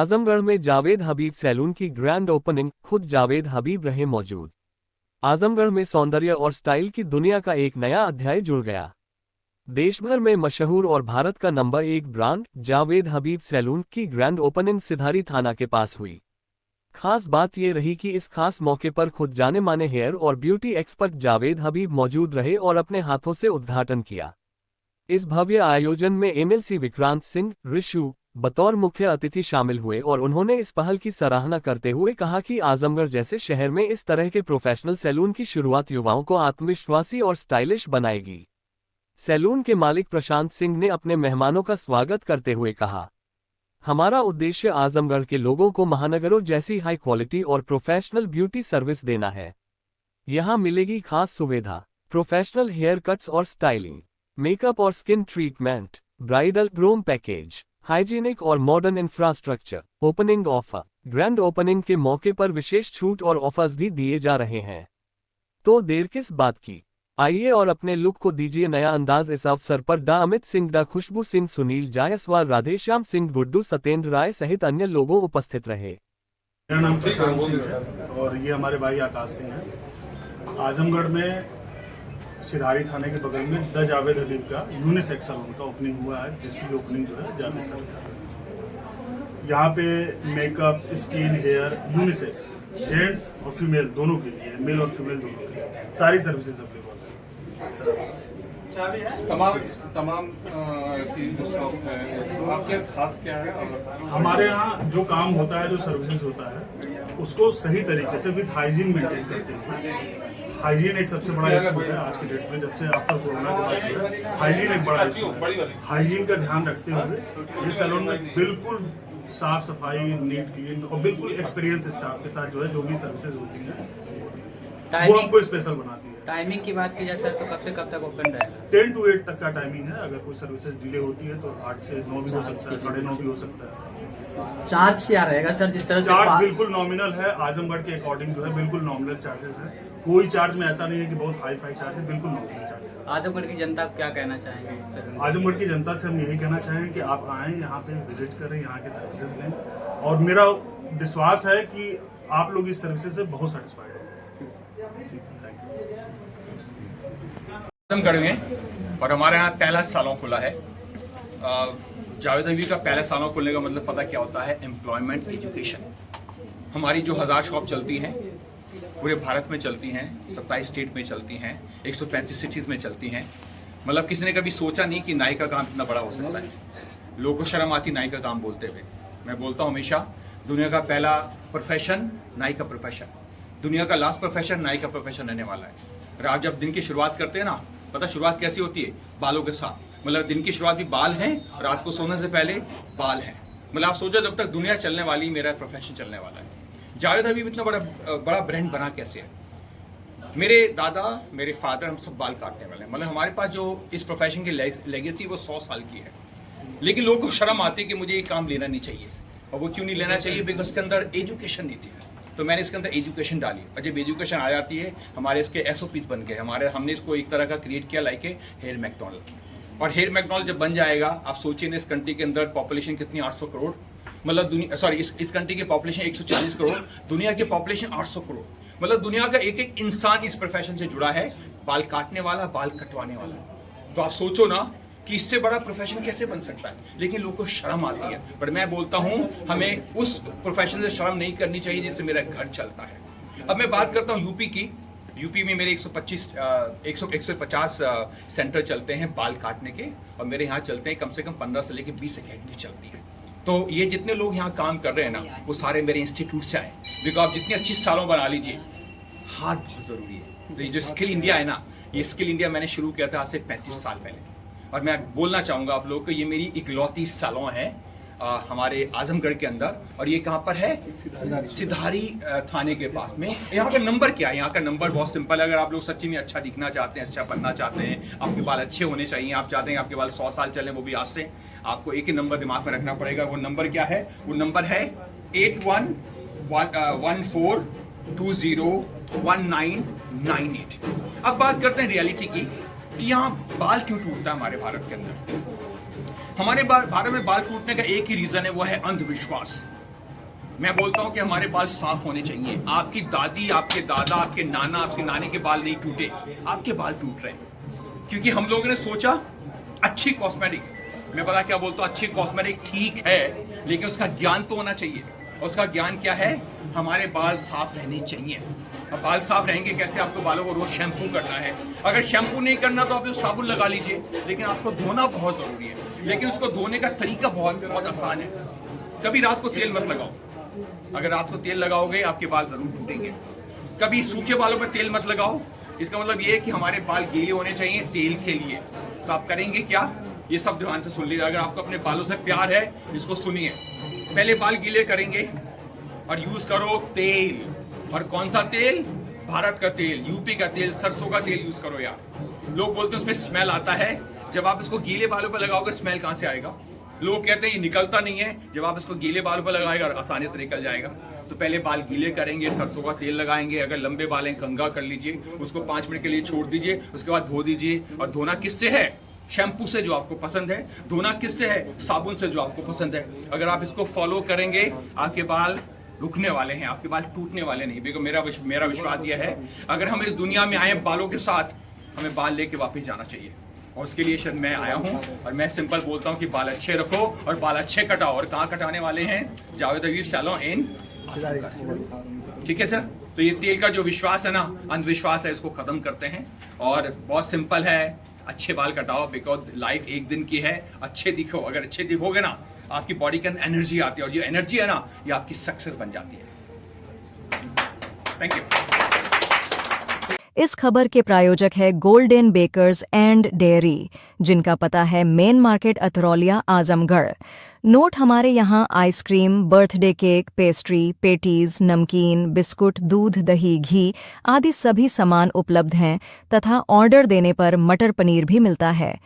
आजमगढ़ में जावेद हबीब सैलून की grand opening, खुद जावेद हबीब रहे मौजूद। आजमगढ़ में सौंदर्य और स्टाइल की दुनिया का एक नया अध्याय जुड़ गया। देश भर में मशहूर और भारत का नंबर 1 ब्रांड जावेद हबीब सैलून की ग्रैंड ओपनिंग सिधारी थाना के पास हुई। खास बात ये रही कि इस खास मौके पर खुद जाने माने हेयर और ब्यूटी एक्सपर्ट जावेद हबीब मौजूद रहे और अपने हाथों से उद्घाटन किया। इस भव्य आयोजन में एमएलसी विक्रांत सिंह ऋषु बतौर मुख्य अतिथि शामिल हुए और उन्होंने इस पहल की सराहना करते हुए कहा कि आजमगढ़ जैसे शहर में इस तरह के प्रोफेशनल सैलून की शुरुआत युवाओं को आत्मविश्वासी और स्टाइलिश बनाएगी। सैलून के मालिक प्रशांत सिंह ने अपने मेहमानों का स्वागत करते हुए कहा, हमारा उद्देश्य आजमगढ़ के लोगों को महानगरों जैसी हाई क्वालिटी और प्रोफेशनल ब्यूटी सर्विस देना है। यहाँ मिलेगी खास सुविधा, प्रोफेशनल हेयर कट्स और स्टाइलिंग, मेकअप और skin treatment, bridal groom package, hygienic और modern infrastructure. Opening offer, grand opening के मौके पर विशेष छूट और ऑफर्स भी दिए जा रहे हैं। तो देर किस बात की, आइए और अपने लुक को दीजिए नया अंदाज। इस अवसर पर डा अमित सिंह, डा खुशबू सिंह, सुनील जायसवाल, राधेश्याम सिंह, गुड्डू, सत्येंद्र राय सहित अन्य लोगों उपस्थित रहे। मेरा नाम प्रशांत सिंह है और ये हमारे भाई आकाश सिंह हैं। आजमगढ़ में सिधारी थाने के बगल में द जावेद हबीब का यूनिसेक्स सैलून का ओपनिंग हुआ है, जिसकी ओपनिंग जो है जावेद सर कर रहे हैं। यहाँ पे makeup, skin, hair unisex, gents और फीमेल दोनों के लिए, मेल और फीमेल दोनों के लिए सारी सर्विसेज अवेलेबल है। तमाम ऐसी शॉप है, तो आपके खास क्या है? और हमारे यहाँ जो काम होता है, जो सर्विसेज होता है, उसको सही तरीके से विद हाइजीन मेंटेन करते हैं। हाइजीन एक सबसे बड़ा इशू है आज के डेट में, जब से आफ्टर कोरोना के बाद जो है हाइजीन एक बड़ा इशू है। हाइजीन का ध्यान रखते हुए ये सैलून में बिल्कुल साफ सफाई, नीट क्लीन और बिल्कुल एक्सपीरियंस स्टाफ के साथ जो है जो भी सर्विसेज होती हैं वो हमको स्पेशल बनाती है। टाइमिंग की बात की जाए सर, तो कब से कब तक ओपन रहेगा? 10 to 8 तक का टाइमिंग है। अगर कोई सर्विसेज डिले होती है तो 8 से 9 भी हो सकता है, 9:30 भी हो सकता है। चार्ज क्या रहेगा सर? जिस तरह से चार्ज बिल्कुल नॉमिनल है, आजमगढ़ के अकॉर्डिंग जो है बिल्कुल नॉमिनल चार्जेस है। कोई चार्ज में ऐसा नहीं है कि बहुत हाई फाई चार्ज है, बिल्कुल नॉमिनल चार्ज है। आजमगढ़ की जनता को क्या कहना चाहेंगे सर? आजमगढ़ की जनता से हम यही कहना चाहेंगे कि आप आएँ, यहाँ पे विजिट करें, यहाँ के सर्विसेज लें और मेरा विश्वास है कि आप लोग इस सर्विसेज से बहुत सेटिस्फाइड हैं। आजमगढ़ में और हमारे यहाँ पहला सालों खुला है। जावेद हबीब का पहला सालों खुलने का मतलब पता क्या होता है? Employment, education. हमारी जो 1000 शॉप चलती हैं पूरे भारत में चलती हैं, 27 स्टेट में चलती हैं, 135 सिटीज़ में चलती हैं। मतलब किसी ने कभी सोचा नहीं कि नाई का काम इतना बड़ा हो सकता है। लोगों को शर्म आती नाई का काम बोलते हुए। मैं बोलता हूँ हमेशा, दुनिया का पहला प्रोफेशन नाई का प्रोफेशन, दुनिया का लास्ट प्रोफेशन नाई का प्रोफेशन रहने वाला है। और आप जब दिन की शुरुआत करते हैं ना, पता शुरुआत कैसी होती है? बालों के साथ। मतलब दिन की शुरुआत भी बाल हैं, रात को सोने से पहले बाल हैं। मतलब आप सोचो जब तक दुनिया चलने वाली, मेरा प्रोफेशन चलने वाला है। जावेद हबीब इतना बड़ा ब्रांड बना कैसे है? मेरे दादा, मेरे फादर, हम सब बाल काटने वाले हैं। मतलब हमारे पास जो इस प्रोफेशन की लेगेसी वो 100 साल की है। लेकिन लोगों को शर्म आती है कि मुझे ये काम लेना नहीं चाहिए। और वो क्यों नहीं लेना चाहिए? बिकॉज इसके अंदर एजुकेशन नहीं थी। तो मैंने इसके अंदर एजुकेशन डाली और जब एजुकेशन आ जाती है, हमारे इसके SOPs बन गए। हमने इसको एक तरह का क्रिएट किया लाइक ए हेयर मैकडॉनल्ड। और हेयर मैकडॉनल्ड जब बन जाएगा, आप सोचिए ना, इस कंट्री के अंदर पॉपुलेशन कितनी, 800 करोड़। मतलब इस कंट्री की पॉपुलेशन 140 करोड़, दुनिया की पॉपुलेशन 800 करोड़। मतलब दुनिया का एक एक इंसान इस प्रोफेशन से जुड़ा है, बाल काटने वाला, बाल कटवाने वाला। तो आप सोचो ना कि इससे बड़ा प्रोफेशन कैसे बन सकता है? लेकिन लोगों को शर्म आती है। पर मैं बोलता हूं, हमें उस प्रोफेशन से शर्म नहीं करनी चाहिए जिससे मेरा घर चलता है। अब मैं बात करता हूं यूपी की। यूपी में मेरे 150 सेंटर चलते हैं बाल काटने के, और मेरे यहाँ चलते हैं कम से कम 15 से लेकर 20 अकेडमी चलती है। तो ये जितने लोग यहाँ काम कर रहे हैं ना, वो सारे मेरे इंस्टीट्यूट से आए। बिकॉज आप जितनी अच्छी सालों बना लीजिए, हाथ बहुत ज़रूरी है। तो ये जो स्किल इंडिया है ना, ये स्किल इंडिया मैंने शुरू किया था आज से 35 साल पहले। और मैं बोलना चाहूँगा आप लोगों को, ये मेरी इकलौती सालों है हमारे आजमगढ़ के अंदर। और ये कहाँ पर है? सिधारी थाने के पास में। यहाँ का नंबर क्या है? यहाँ का नंबर बहुत सिंपल है। अगर आप लोग सच्ची में अच्छा दिखना चाहते हैं, अच्छा बनना चाहते हैं, आपके बाल अच्छे होने चाहिए, आप चाहते हैं आपके बाल 100 साल चलें, वो भी आज से, आपको एक ही नंबर दिमाग में रखना पड़ेगा। वो नंबर क्या है? वो नंबर है 8114201998। अब बात करते हैं रियलिटी की कि यहाँ बाल क्यों टूटता है हमारे भारत के अंदर। हमारे भारत में बाल टूटने का एक ही रीजन है, वो है अंधविश्वास। मैं बोलता हूं कि हमारे बाल साफ होने चाहिए। आपकी दादी, आपके दादा, आपके नाना, आपके नानी के बाल नहीं टूटे, आपके बाल टूट रहे हैं क्योंकि हम लोगों ने सोचा अच्छी कॉस्मेटिक, मैं पता क्या बोलता हूं, अच्छी कॉस्मेटिक ठीक है लेकिन उसका ज्ञान तो होना चाहिए। उसका ज्ञान क्या है? हमारे बाल साफ रहने चाहिए। अब बाल साफ रहेंगे कैसे? आपको बालों को रोज शैम्पू करना है। अगर शैम्पू नहीं करना तो आप साबुन लगा लीजिए, लेकिन आपको धोना बहुत जरूरी है। लेकिन उसको धोने का तरीका बहुत आसान है। कभी रात को तेल मत लगाओ। अगर रात को तेल लगाओगे आपके बाल जरूर टूटेंगे। कभी सूखे बालों पर तेल मत लगाओ। इसका मतलब ये है कि हमारे बाल गीले होने चाहिए तेल के लिए। तो आप करेंगे क्या? ये सब ध्यान से सुन लीजिए। अगर आपको अपने बालों से प्यार है, इसको सुनिए। पहले बाल गीले करेंगे और यूज करो तेल। और कौन सा तेल? भारत का तेल, यूपी का तेल, सरसों का तेल यूज करो यार। लोग बोलते हैं उसमें स्मेल आता है। जब आप इसको गीले बालों पर लगाओगे स्मेल कहां से आएगा? लोग कहते हैं ये निकलता नहीं है। जब आप इसको गीले बालों पर लगाएगा आसानी से निकल जाएगा। तो पहले बाल गीले करेंगे, सरसों का तेल लगाएंगे। अगर लंबे बाल हैं कंघा कर लीजिए, उसको 5 मिनट के लिए छोड़ दीजिए, उसके बाद धो दीजिए। और धोना किससे है? शैम्पू से जो आपको पसंद है। धोना किससे है? साबुन से जो आपको पसंद है। अगर आप इसको फॉलो करेंगे आपके बाल रुकने वाले हैं, आपके बाल टूटने वाले नहीं। बिकॉज मेरा विश्वास यह है अगर हम इस दुनिया में आए बालों के साथ, हमें बाल लेके वापस जाना चाहिए। और उसके लिए शायद मैं आया हूं और मैं सिंपल बोलता हूं कि बाल अच्छे रखो और बाल अच्छे कटाओ। और कहां कटाने वाले हैं? जावेद हबीब सैलून इन आजमगढ़। ठीक है सर। तो ये तेल का जो विश्वास है ना, अंधविश्वास है, इसको खत्म करते हैं। और बहुत सिंपल है, अच्छे बाल कटाओ। बिकॉज लाइफ एक दिन की है। अच्छे दिखो। अगर अच्छे दिखोगे ना आपकी बॉडी के अंदर एनर्जी आती है और जो एनर्जी है ना ये आपकी सक्सेस बन जाती है। Thank you. इस खबर के प्रायोजक है गोल्डन बेकर्स एंड डेयरी, जिनका पता है main market Atraulia Azamgarh. Note हमारे यहाँ ice cream, birthday cake, pastry, patties, नमकीन, बिस्कुट, दूध, दही, घी आदि सभी सामान उपलब्ध हैं तथा ऑर्डर देने पर मटर पनीर भी मिलता है।